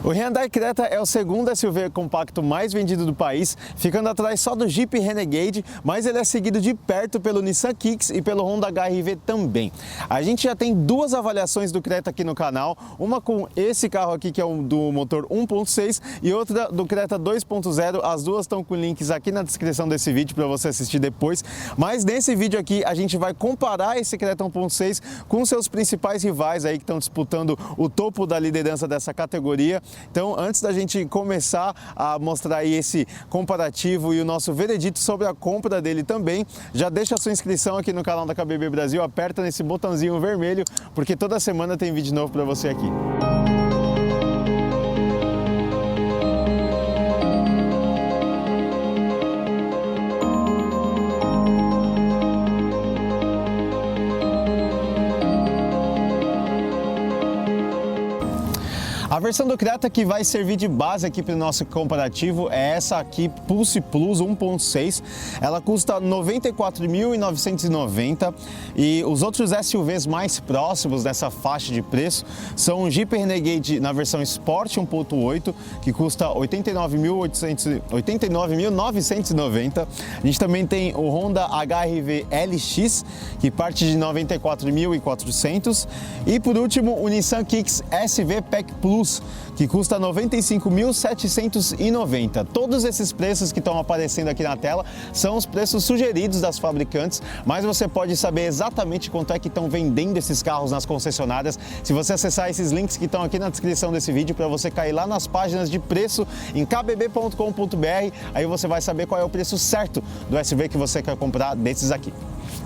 O Hyundai Creta é o segundo SUV compacto mais vendido do país, ficando atrás só do Jeep Renegade, mas ele é seguido de perto pelo Nissan Kicks e pelo Honda HR-V também. A gente já tem duas avaliações do Creta aqui no canal, uma com esse carro aqui que é o do motor 1.6 e outra do Creta 2.0, as duas estão com links aqui na descrição desse vídeo para você assistir depois, mas nesse vídeo aqui a gente vai comparar esse Creta 1.6 com seus principais rivais aí que estão disputando o topo da liderança dessa categoria. Então, antes da gente começar a mostrar aí esse comparativo e o nosso veredito sobre a compra dele também, já deixa a sua inscrição aqui no canal da KBB Brasil, aperta nesse botãozinho vermelho, porque toda semana tem vídeo novo para você aqui. A versão do Creta que vai servir de base aqui para o nosso comparativo é essa aqui, Pulse Plus 1.6. Ela custa R$ 94.990 e os outros SUVs mais próximos dessa faixa de preço são o Jeep Renegade na versão Sport 1.8, que custa R$ 89.990. A gente também tem o Honda HR-V LX, que parte de R$ 94.400. E por último, o Nissan Kicks SV Pack Plus, que custa R$ 95.790. Todos esses preços que estão aparecendo aqui na tela são os preços sugeridos das fabricantes, mas você pode saber exatamente quanto é que estão vendendo esses carros nas concessionárias se você acessar esses links que estão aqui na descrição desse vídeo, para você cair lá nas páginas de preço em kbb.com.br, aí você vai saber qual é o preço certo do SUV que você quer comprar desses aqui.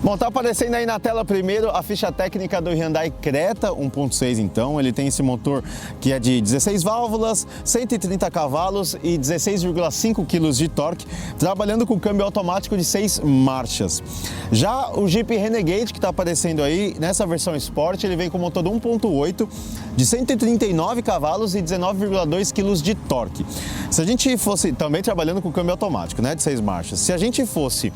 Bom, tá aparecendo aí na tela primeiro a ficha técnica do Hyundai Creta 1.6, então. Ele tem esse motor que é de 16 válvulas, 130 cavalos e 16,5 kg de torque, trabalhando com câmbio automático de 6 marchas. Já o Jeep Renegade, que está aparecendo aí, nessa versão Sport, ele vem com motor 1.8 de 139 cavalos e 19,2 kg de torque. Se a gente fosse, também trabalhando com câmbio automático, né, de 6 marchas, se a gente fosse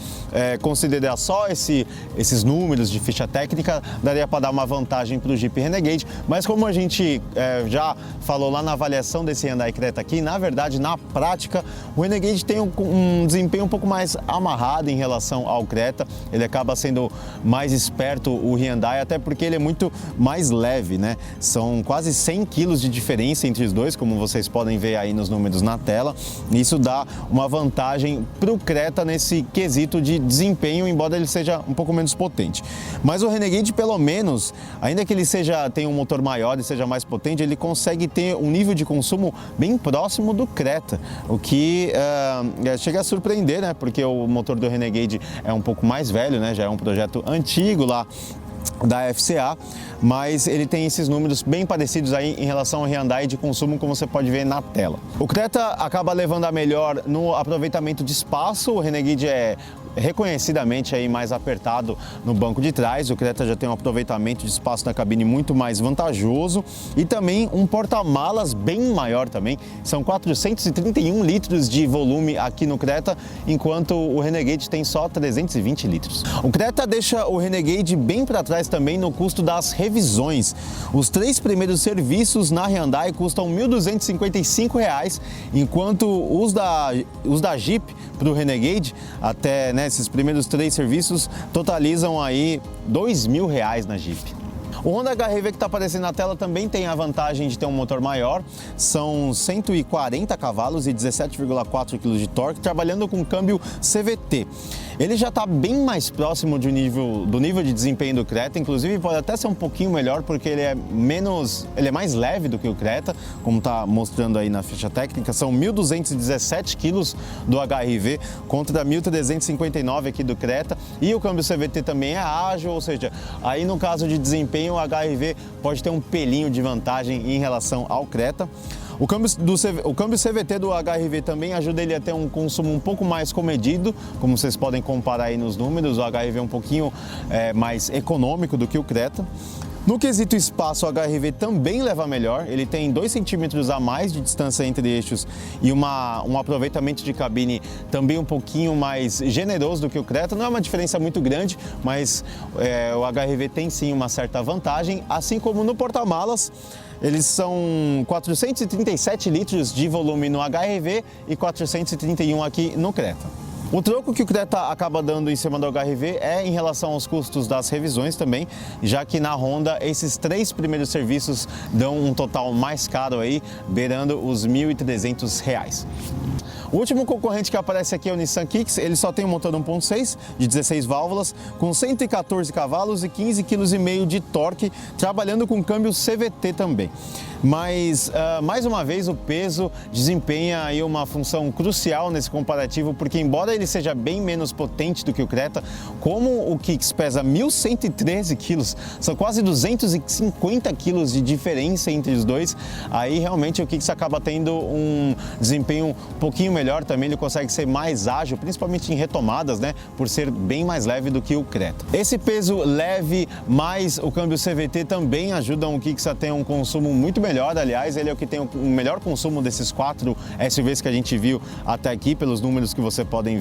considerar só esses números de ficha técnica, daria para dar uma vantagem para o Jeep Renegade, mas como a gente já falou lá na avaliação desse Hyundai Creta aqui, na verdade, na prática, o Renegade tem um desempenho um pouco mais amarrado em relação ao Creta. Ele acaba sendo mais esperto, o Hyundai, até porque ele é muito mais leve, né? São quase 100 kg de diferença entre os dois, como vocês podem ver aí nos números na tela. Isso dá uma vantagem para o Creta nesse quesito de desempenho, embora ele seja um pouco menos potente. Mas o Renegade, pelo menos, ainda que ele tenha um motor maior e seja mais potente, ele consegue ter um nível de consumo bem próximo do Creta, o que chega a surpreender, né? Porque o motor do Renegade é um pouco mais velho, né? Já é um projeto antigo lá da FCA, mas ele tem esses números bem parecidos aí em relação ao Hyundai de consumo, como você pode ver na tela. O Creta acaba levando a melhor no aproveitamento de espaço. O Renegade é reconhecidamente aí mais apertado no banco de trás. O Creta já tem um aproveitamento de espaço na cabine muito mais vantajoso e também um porta-malas bem maior também. São 431 litros de volume aqui no Creta, enquanto o Renegade tem só 320 litros. O Creta deixa o Renegade bem para trás também no custo das revisões. Os 3 primeiros serviços na Hyundai custam R$ 1.255, enquanto os da Jeep para o Renegade, até esses primeiros 3 serviços, totalizam aí R$ 2.000 na Jeep. O Honda HR-V que está aparecendo na tela também tem a vantagem de ter um motor maior, são 140 cavalos e 17,4 kg de torque, trabalhando com câmbio CVT. Ele já está bem mais próximo do nível de desempenho do Creta, inclusive pode até ser um pouquinho melhor, porque ele é mais leve do que o Creta, como está mostrando aí na ficha técnica. São 1.217 kg do HR-V contra 1.359 aqui do Creta, e o câmbio CVT também é ágil, ou seja, aí no caso de desempenho o HR-V pode ter um pelinho de vantagem em relação ao Creta. O câmbio CVT do HR-V também ajuda ele a ter um consumo um pouco mais comedido, como vocês podem comparar aí nos números. O HR-V é um pouquinho mais econômico do que o Creta. No quesito espaço, o HR-V também leva melhor, ele tem 2 centímetros a mais de distância entre eixos e um aproveitamento de cabine também um pouquinho mais generoso do que o Creta. Não é uma diferença muito grande, mas o HR-V tem sim uma certa vantagem, assim como no porta-malas. Eles são 437 litros de volume no HR-V e 431 aqui no Creta. O troco que o Creta acaba dando em cima do HR-V é em relação aos custos das revisões também, já que na Honda esses 3 primeiros serviços dão um total mais caro aí, beirando os R$ 1.300. O último concorrente que aparece aqui é o Nissan Kicks. Ele só tem um motor 1.6 de 16 válvulas, com 114 cavalos e 15,5 kg de torque, trabalhando com câmbio CVT também. Mas, mais uma vez, o peso desempenha aí uma função crucial nesse comparativo, porque embora ele seja bem menos potente do que o Creta, como o Kicks pesa 1.113 quilos, são quase 250 quilos de diferença entre os dois, aí realmente o Kicks acaba tendo um desempenho um pouquinho melhor também, ele consegue ser mais ágil, principalmente em retomadas, né, por ser bem mais leve do que o Creta. Esse peso leve mais o câmbio CVT também ajudam o Kicks a ter um consumo muito melhor. Aliás, ele é o que tem o melhor consumo desses 4 SUVs que a gente viu até aqui, pelos números que você pode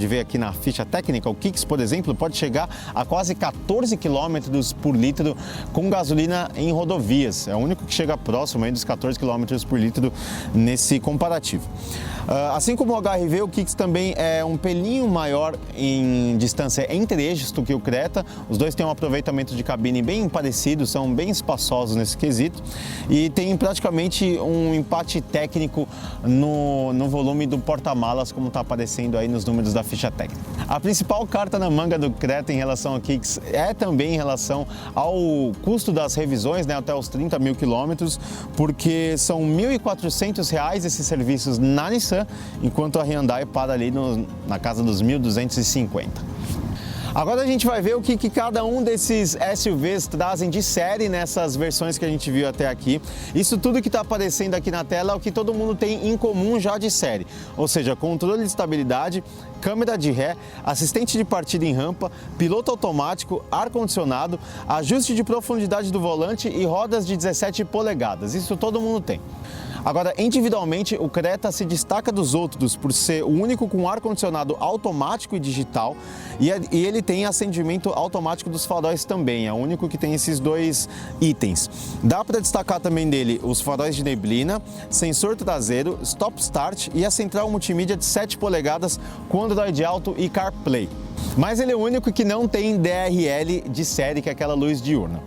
ver aqui na ficha técnica. O Kicks, por exemplo, pode chegar a quase 14 km por litro com gasolina em rodovias. É o único que chega próximo aí dos 14 km por litro nesse comparativo. Assim como o HR-V, o Kicks também é um pelinho maior em distância entre eixos do que o Creta. Os dois têm um aproveitamento de cabine bem parecido, são bem espaçosos nesse quesito e tem praticamente um empate técnico no volume do porta-malas, como está aparecendo aí nos números da ficha técnica. A principal carta na manga do Creta em relação ao Kicks é também em relação ao custo das revisões, né, até os 30 mil quilômetros, porque são R$ 1.400 esses serviços na Nissan, enquanto a Hyundai para ali na casa dos 1.250. Agora a gente vai ver o que cada um desses SUVs trazem de série nessas versões que a gente viu até aqui. Isso tudo que está aparecendo aqui na tela é o que todo mundo tem em comum já de série, ou seja, controle de estabilidade, câmera de ré, assistente de partida em rampa, piloto automático, ar-condicionado, ajuste de profundidade do volante e rodas de 17 polegadas. Isso todo mundo tem. Agora, individualmente, o Creta se destaca dos outros por ser o único com ar-condicionado automático e digital e ele tem acendimento automático dos faróis também, é o único que tem esses 2 itens. Dá para destacar também dele os faróis de neblina, sensor traseiro, stop start e a central multimídia de 7 polegadas com Android Auto e CarPlay. Mas ele é o único que não tem DRL de série, que é aquela luz diurna.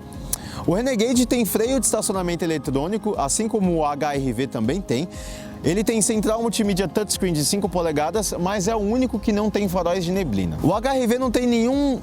O Renegade tem freio de estacionamento eletrônico, assim como o HR-V também tem. Ele tem central multimídia touchscreen de 5 polegadas, mas é o único que não tem faróis de neblina. O HR-V não tem nenhum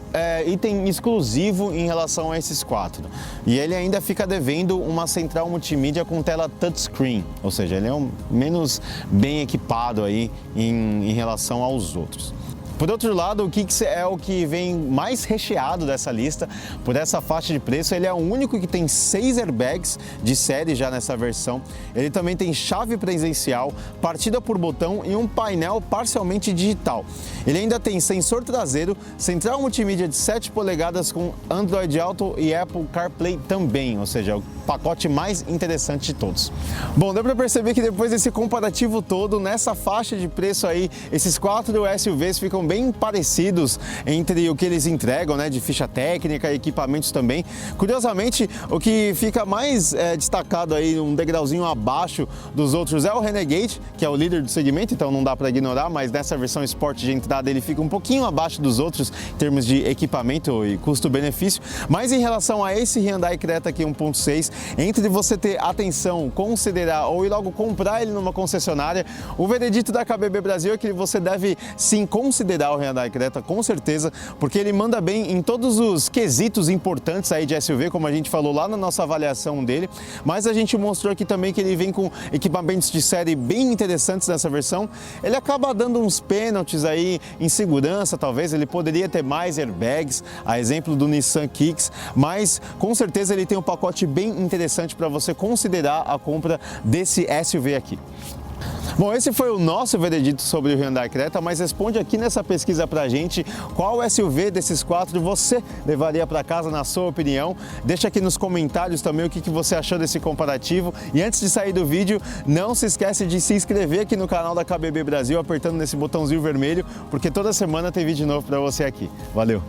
item exclusivo em relação a esses 4. E ele ainda fica devendo uma central multimídia com tela touchscreen, ou seja, ele é menos bem equipado aí em relação aos outros. Por outro lado, o Kicks é o que vem mais recheado dessa lista. Por essa faixa de preço, ele é o único que tem 6 airbags de série já nessa versão. Ele também tem chave presencial, partida por botão e um painel parcialmente digital. Ele ainda tem sensor traseiro, central multimídia de 7 polegadas com Android Auto e Apple CarPlay também, ou seja, é o pacote mais interessante de todos. Bom, deu para perceber que depois desse comparativo todo, nessa faixa de preço aí, esses 4 SUVs ficam bem parecidos entre o que eles entregam, né, de ficha técnica e equipamentos também. Curiosamente, o que fica mais destacado aí, um degrauzinho abaixo dos outros, é o Renegade, que é o líder do segmento, então não dá para ignorar, mas nessa versão Sport de entrada ele fica um pouquinho abaixo dos outros em termos de equipamento e custo-benefício. Mas em relação a esse Hyundai Creta aqui 1.6, entre você ter atenção, considerar ou ir logo comprar ele numa concessionária, o veredito da KBB Brasil é que você deve sim considerar o Hyundai Creta, com certeza, porque ele manda bem em todos os quesitos importantes aí de SUV, como a gente falou lá na nossa avaliação dele, mas a gente mostrou aqui também que ele vem com equipamentos de série bem interessantes nessa versão. Ele acaba dando uns pênaltis aí em segurança, talvez ele poderia ter mais airbags, a exemplo do Nissan Kicks, mas com certeza ele tem um pacote bem interessante para você considerar a compra desse SUV aqui. Bom, esse foi o nosso veredito sobre o Hyundai Creta, mas responde aqui nessa pesquisa pra gente qual SUV desses 4 você levaria para casa na sua opinião. Deixa aqui nos comentários também o que você achou desse comparativo. E antes de sair do vídeo, não se esquece de se inscrever aqui no canal da KBB Brasil, apertando nesse botãozinho vermelho, porque toda semana tem vídeo novo para você aqui. Valeu!